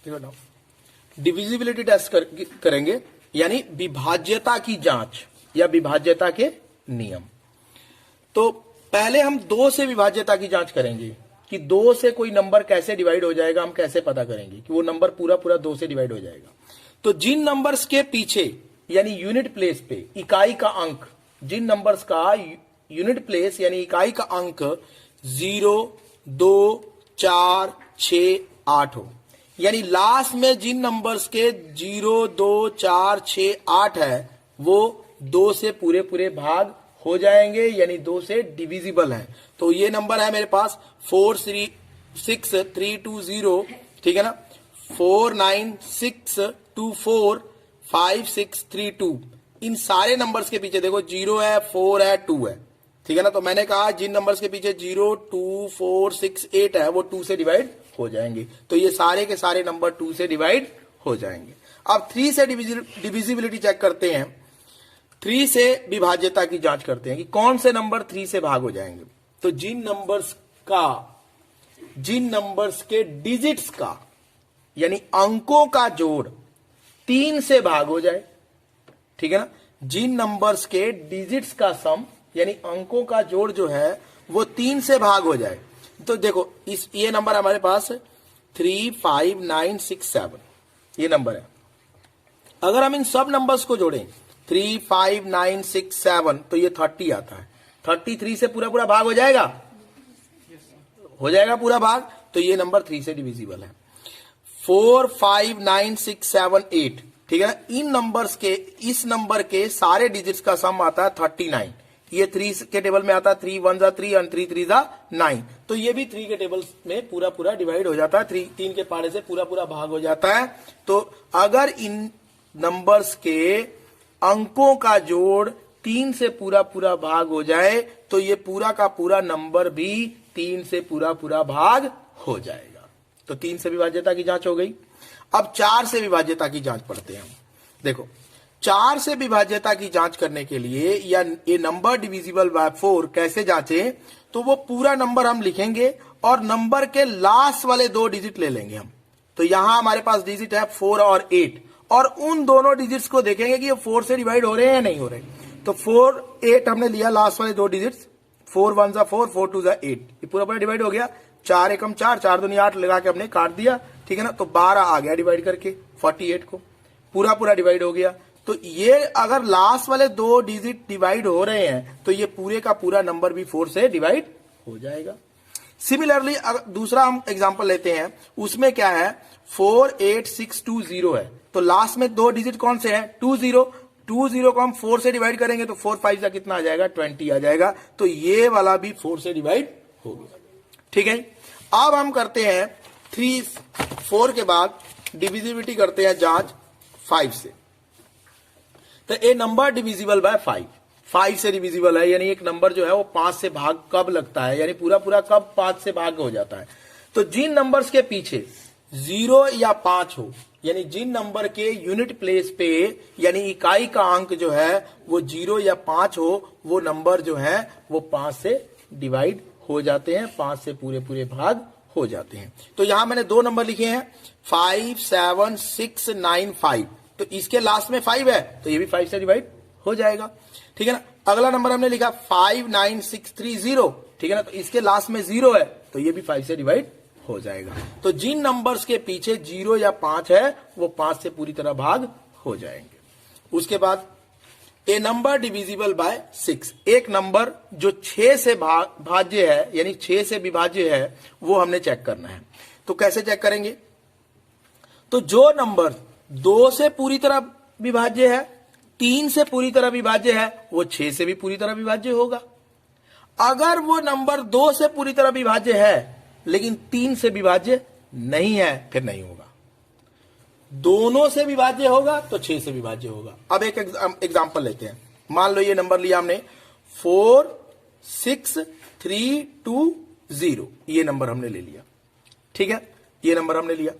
देखो ना, divisibility test करेंगे, यानी विभाज्यता की जांच या विभाज्यता के नियम। तो पहले हम 2 से विभाज्यता की जांच करेंगे कि 2 से कोई नंबर कैसे डिवाइड हो जाएगा, हम कैसे पता करेंगे कि वो नंबर पूरा पूरा 2 से डिवाइड हो जाएगा। तो जिन नंबर्स के पीछे यानी यूनिट प्लेस पे इकाई का अंक, जिन नंबर्स का यूनिट प्लेस यानी इकाई का अंक 0, 2, 4, 6, 8 हो, यानी लास्ट में जिन नंबर्स के 0, 2, 4, 6, 8 है वो 2 से पूरे पूरे भाग हो जाएंगे, यानी 2 से डिविजिबल है। तो ये नंबर है मेरे पास 46320, ठीक है ना, 496245632। इन सारे नंबर्स के पीछे देखो 0 है, 4 है, 2 है, ठीक है ना। तो मैंने कहा जिन नंबर्स के पीछे 0, 2, 4, 6, 8 है वो 2 से डिवाइड हो जाएंगे। तो ये सारे के सारे नंबर 2 से डिवाइड हो जाएंगे। अब 3 से डिविजिबिलिटी चेक करते हैं, 3 से विभाज्यता की जांच करते हैं कि कौन से नंबर 3 से भाग हो जाएंगे। तो जिन नंबर्स के डिजिट्स का यानी अंकों का जोड़ 3 से भाग हो जाए, ठीक है ना, जिन नंबर्स के डिजिट्स का सम यानी अंकों का जोड़ जो है वो 3 से भाग हो जाए। तो देखो ये नंबर हमारे पास 35967 ये नंबर है। अगर हम इन सब नंबर्स को जोड़ें 35967 तो ये 30 आता है। 33 से पूरा पूरा भाग हो जाएगा, हो जाएगा पूरा भाग। तो ये नंबर 3 से डिविजिबल है। 459678, ठीक है ना, इन नंबर्स के इस नंबर के सारे डिजिट्स का सम आता है 39। ये 3 के टेबल में आता है, 3 1 जा 3 and 3 3 जा 9। तो ये भी 3 के टेबल में पूरा पूरा डिवाइड हो जाता है, 3 के पारे से पूरा पूरा भाग हो जाता है। तो अगर इन नंबर्स के अंकों का जोड़ 3 से पूरा पूरा भाग हो जाए तो ये पूरा का पूरा नंबर भी 3 से पूरा पूरा भाग हो जाएगा। तो 3 से विभाज्यता की जांच हो गई। अब 4 से विभाज्यता की जांच पढ़ते हैं हम। देखो 4 से विभाज्यता की जांच करने के लिए या ये नंबर डिविजिबल बाय 4 कैसे जांचें, तो वो पूरा नंबर हम लिखेंगे और नंबर के लास्ट वाले 2 डिजिट ले लेंगे हम। तो यहां हमारे पास डिजिट है 4 और 8 और उन दोनों डिजिट्स को देखेंगे कि ये 4 से डिवाइड हो रहे हैं या नहीं हो रहे। तो 4 8 हमने लिया लास्ट वाले 2 डिजिट्स, 4 1 जा 4, 4 2 जा 8, ये पूरा पूरा डिवाइड हो गया। 4 एकम 4, 4 दूनी 8 लगा के हमने काट दिया, ठीक है ना। तो 12 आ गया डिवाइड करके 48 को, पूरा पूरा डिवाइड हो गया। तो ये अगर लास्ट वाले 2 डिजिट डिवाइड हो रहे हैं तो ये पूरे का पूरा नंबर भी 4 से डिवाइड हो जाएगा। सिमिलरली दूसरा हम एग्जांपल लेते हैं, उसमें क्या है 48620 है। तो लास्ट में 2 डिजिट कौन से हैं 20 को हम 4 से डिवाइड करेंगे तो 4 5 का कितना आ जाएगा 20 आ जाएगा। तो ये वाला भी 4 से डिवाइड हो गया, ठीक है। अब हम करते हैं 4 के बाद डिविजिबिलिटी करते हैं जांच 5 से। तो ए नंबर डिविजिबल बाय 5 से डिविजिबल है, यानी एक नंबर जो है वो 5 से भाग कब लगता है, यानी पूरा पूरा कब 5 से भाग हो जाता है। तो जिन नंबर्स के पीछे 0 या 5 हो, यानी जिन नंबर के यूनिट प्लेस पे यानी इकाई का अंक जो है वो 0 या 5 हो, वो नंबर जो है वो 5 से डिवाइड हो जाते हैं, 5 से पूरे पूरे भाग हो जाते हैं। तो यहां मैंने 2 नंबर लिखे हैं 57695। तो इसके लास्ट में 5 है तो ये भी 5 से डिवाइड हो जाएगा, ठीक है ना। अगला नंबर हमने लिखा 59630, ठीक है ना, तो इसके लास्ट में 0 है तो ये भी 5 से डिवाइड हो जाएगा। तो जिन नंबर्स के पीछे 0 या 5 है वो 5 से पूरी तरह भाग हो जाएंगे। उसके बाद ए नंबर डिविजिबल बाय 6, एक नंबर जो 6 से भाज्य है यानी 6 से विभाज्य है वो हमने चेक करना है। तो कैसे चेक करेंगे, तो जो नंबर 2 से पूरी तरह विभाज्य है, 3 से पूरी तरह विभाज्य है, वो 6 से भी पूरी तरह विभाज्य होगा। अगर वो नंबर 2 से पूरी तरह विभाज्य है लेकिन 3 से विभाज्य नहीं है फिर नहीं होगा। दोनों से विभाज्य होगा तो 6 से विभाज्य होगा। अब एक एग्जांपल लेते हैं। मान लो ये नंबर लिया हमने 46320, ये नंबर हमने ले लिया, ठीक है, ये नंबर हमने लिया।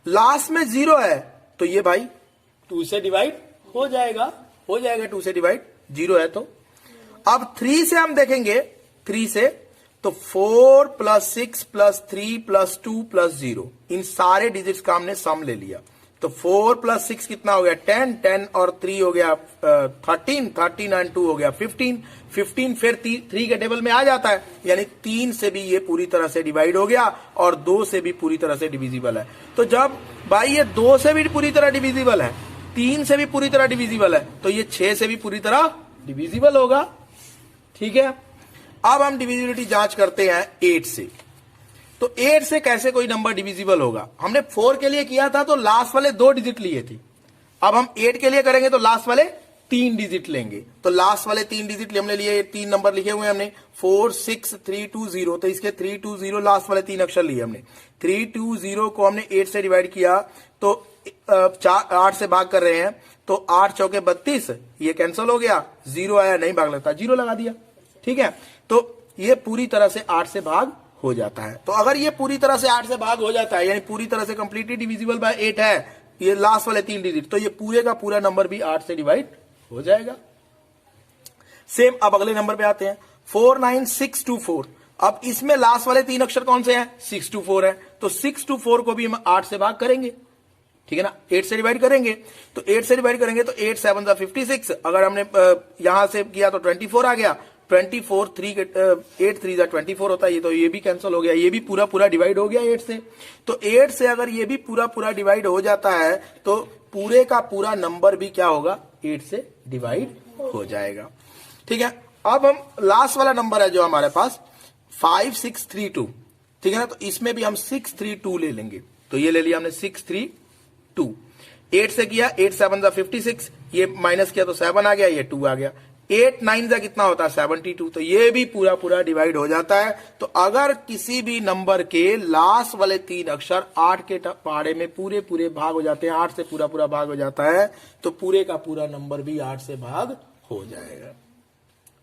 लास्ट में 0 है तो ये भाई 2 से डिवाइड हो जाएगा 2 से डिवाइड, 0 है तो। अब 3 से हम देखेंगे, 3 से तो 4 प्लस 6 प्लस 3 प्लस 2 प्लस 0, इन सारे डिजिट्स का हमने सम ले लिया। तो 4 प्लस 6 कितना हो गया 10, 10 और 3 हो गया 13, 13 एंड 2 हो गया 15, 15 फिर 3 के टेबल में आ जाता है, यानी 3 से भी ये पूरी तरह से डिवाइड हो गया और 2 से भी पूरी तरह से डिविजिबल है। तो जब भाई ये 2 से भी पूरी तरह डिविजिबल है, 3 से भी पूरी तरह डिविजिबल है, तो ये 6 से भी पूरी तरह डिविजिबल होगा। ठीक है, अब हम डिविजिबिलिटी जांच करते हैं 8 से। तो 8 से कैसे कोई नंबर डिविजिबल होगा? हमने 4 के लिए किया था तो लास्ट वाले 2 डिजिट लिए थे, अब हम 8 के लिए करेंगे तो लास्ट वाले 3 डिजिट लेंगे। तो लास्ट वाले 3 डिजिट हमने लिए, 3 नंबर लिखे हुए हमने 4 6 3 2 0, तो इसके 3 2 0 लास्ट वाले 3 अक्षर लिए हमने। 3 2 0 को हमने 8 से डिवाइड किया तो 8 से भाग कर रहे हैं, तो 8 चौके 32, ये कैंसिल हो गया, 0 आया नहीं भाग लगता, 0 लगा दिया। ठीक है, तो ये पूरी तरह से 8 से भाग हो जाता है। तो अगर ये पूरी तरह से 8 से भाग हो जाता है, यानी पूरी तरह से कंप्लीटली डिविजिबल बाय 8 है, ये लास्ट वाले 3 डिजिट, तो ये पूरे का पूरा नंबर भी 8 से डिवाइड हो जाएगा। सेम अब अगले नंबर पे आते हैं 49624। अब इसमें लास्ट वाले 3 अक्षर कौन से हैं? 624 है, तो 624 को भी हम 8 से भाग करेंगे। ठीक है ना, 8 से डिवाइड करेंगे, तो 8 से डिवाइड करेंगे तो 8 7 56, अगर हमने यहां से किया तो 24 आ गया, 24 3 8 3 24 होता है, ये तो ये भी कैंसिल हो गया, ये भी पूरा पूरा डिवाइड हो गया 8 से। तो 8 से अगर ये भी पूरा पूरा डिवाइड हो जाता है तो पूरे का पूरा नंबर भी क्या होगा? 8 से डिवाइड हो जाएगा। ठीक है, अब हम लास्ट वाला नंबर है जो हमारे पास 5632। ठीक है ना, तो इसमें भी हम 632 ले लेंगे, तो ये ले लिया हमने 632। 8 से किया, 8 7 56, ये माइनस किया तो 7 आ गया, ये 2 आ गया, 8 9 कितना होता है 72, तो ये भी पूरा पूरा डिवाइड हो जाता है। तो अगर किसी भी नंबर के लास्ट वाले 3 अक्षर 8 के पहाड़े में पूरे पूरे भाग हो जाते हैं, 8 से पूरा पूरा भाग हो जाता है, तो पूरे का पूरा नंबर भी 8 से भाग हो जाएगा।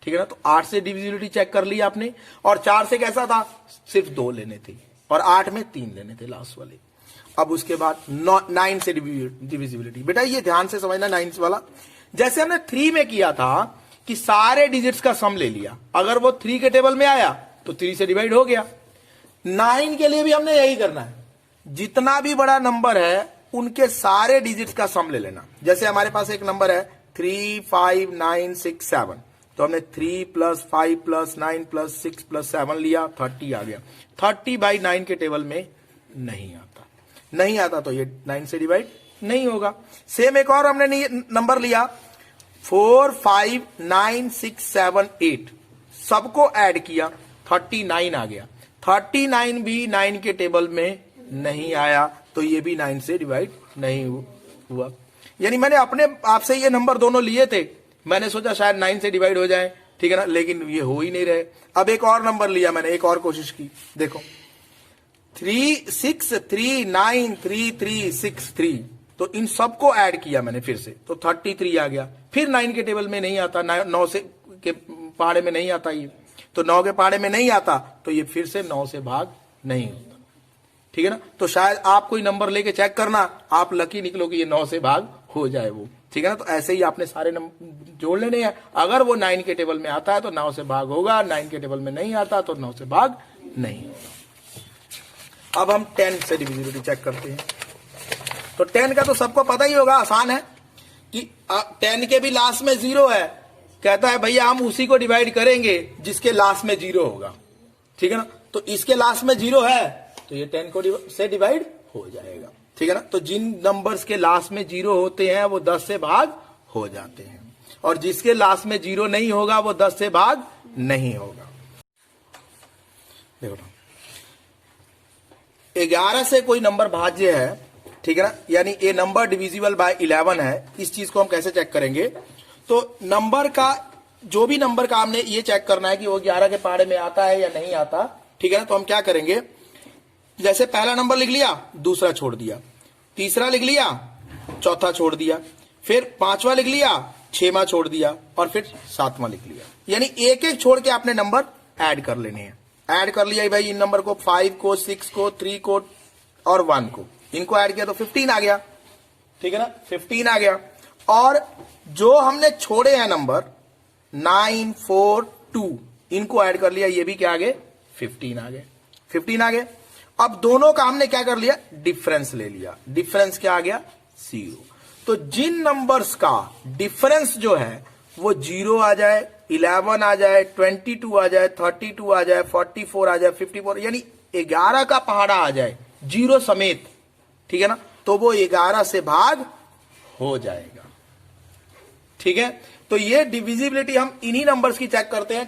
ठीक है ना, तो 8 से डिविजिबिलिटी चेक कर ली आपने, और 4 से कैसा था? सिर्फ 2 लेने थे, और 8 में 3 लेने थे लास्ट वाले। अब उसके बाद 9 से डिविजिबिलिटी, बेटा ये ध्यान से समझना 9 वाला। जैसे हमने 3 में किया था कि सारे डिजिट्स का सम ले लिया, अगर वो 3 के टेबल में आया तो 3 से डिवाइड हो गया। 9 के लिए भी हमने यही करना है, जितना भी बड़ा नंबर है उनके सारे डिजिट्स का सम ले लेना। जैसे हमारे पास एक नंबर है 3 5 9 6 7, तो हमने 3 प्लस 5 प्लस 9 प्लस 6 प्लस 7 लिया, 30 आ गया। 30 बाई 9 के टेबल में नहीं आता तो ये 9 से डिवाइड नहीं होगा। सेम एक और हमने नंबर लिया 4 5 9 6 7 8, सबको ऐड किया, 39 आ गया। 39 भी 9 के टेबल में नहीं आया, तो ये भी 9 से डिवाइड नहीं हुआ। यानी मैंने अपने आप से ये नंबर दोनों लिए थे, मैंने सोचा शायद 9 से डिवाइड हो जाए, ठीक है ना, लेकिन ये हो ही नहीं रहे। अब एक और नंबर लिया मैंने, एक और कोशिश की, देखो 3 6 3 9 3 3 6 3, तो इन सबको ऐड किया मैंने फिर से, तो 33 आ गया। फिर 9 के टेबल में नहीं आता, 9 से के पहाड़े में नहीं आता ये, तो 9 के पहाड़े में नहीं आता, तो ये फिर से 9 से भाग नहीं होता। ठीक है ना, तो शायद आप कोई नंबर लेके चेक करना, आप लकी निकलो कि ये 9 से भाग हो जाए वो। ठीक है ना, तो ऐसे ही आपने सारे नंबर जोड़ लेने हैं। अगर वो 9 के टेबल में आता है तो 9 से भाग होगा, 9 के टेबल में नहीं आता तो 9 से भाग नहीं होगा। अब हम 10 से डिविजिबिलिटी चेक करते हैं। तो 10 का तो सबको पता ही होगा, आसान है कि 10 के भी लास्ट में 0 है, कहता है भैया हम उसी को डिवाइड करेंगे जिसके लास्ट में 0 होगा। ठीक है ना, तो इसके लास्ट में 0 है, तो ये 10 को से डिवाइड हो जाएगा। ठीक है ना, तो जिन नंबर्स के लास्ट में 0 होते हैं वो 10 से भाग हो जाते हैं, और जिसके लास्ट में 0 नहीं होगा वो 10 से भाग नहीं होगा। देखो 11 से कोई नंबर भाज्य है, ठीक है ना, यानी ए नंबर डिविजिबल बाय 11 है। इस चीज को हम कैसे चेक करेंगे? तो नंबर का, जो भी नंबर का हमने ये चेक करना है कि वो 11 के पहाड़े में आता है या नहीं आता। ठीक है ना, तो हम क्या करेंगे, जैसे पहला नंबर लिख लिया, दूसरा छोड़ दिया, तीसरा लिख लिया, चौथा छोड़ दिया, फिर 5वां लिख लिया, 6वां छोड़ दिया, और फिर 7वां लिख लिया। यानी एक एक छोड़ के आपने नंबर ऐड कर लेने हैं। ऐड कर लिया भाई इन नंबर को, 5 को, 6 को, 3 को और 1 को, इनको ऐड किया तो 15 आ गया। ठीक है ना, 15 आ गया। और जो हमने छोड़े हैं नंबर 9 4 2, इनको ऐड कर लिया, ये भी क्या आ गए 15 आ गए, 15 आ गए। अब दोनों का हमने क्या कर लिया, डिफरेंस ले लिया। डिफरेंस क्या आ गया, 0। तो जिन नंबर्स का डिफरेंस जो है वो 0 आ जाए, 11 आ जाए, 22 आ जाए, 32 आ जाए, 44 आ जाए, 54, यानी 11 का पहाड़ा आ जाए 0 समेत, ठीक है ना, तो वो 11 से भाग हो जाएगा। ठीक है, तो ये डिविजिबिलिटी हम इन्हीं नंबर्स की चेक करते हैं।